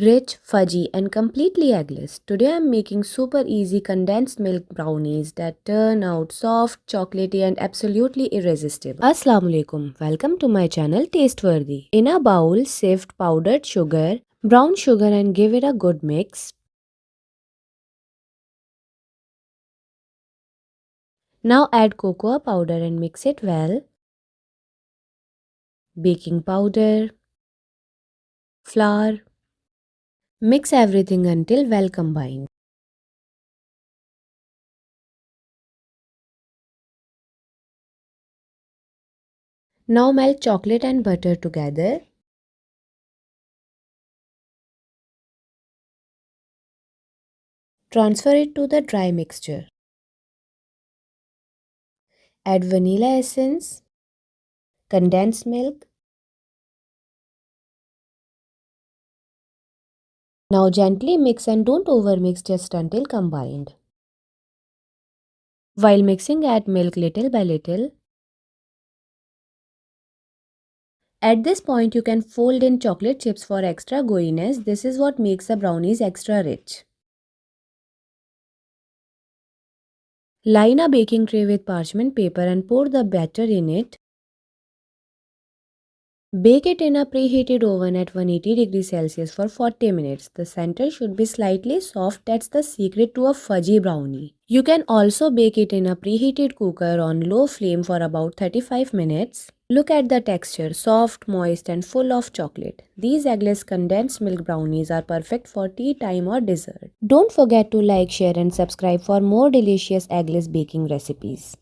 Rich, fudgy and completely eggless. Today I'm making super easy condensed milk brownies that turn out soft, chocolatey and absolutely irresistible. Assalamu alaikum. Welcome to my channel Tasteworthy. In a bowl, sift powdered sugar, brown sugar and give it a good mix. Now add cocoa powder and mix it well. Baking powder, flour. Mix everything until well combined. Now melt chocolate and butter together. Transfer it to the dry mixture. Add vanilla essence, condensed milk. Now gently mix and don't overmix just until combined. While mixing, add milk little by little. At this point, you can fold in chocolate chips for extra gooiness. This is what makes the brownies extra rich. Line a baking tray with parchment paper and pour the batter in it. Bake it in a preheated oven at 180 degrees Celsius for 40 minutes. The center should be slightly soft. That's the secret to a fudgy brownie. You can also bake it in a preheated cooker on low flame for about 35 minutes. Look at the texture, soft, moist and full of chocolate. These eggless condensed milk brownies are perfect for tea time or dessert. Don't forget to like, share and subscribe for more delicious eggless baking recipes.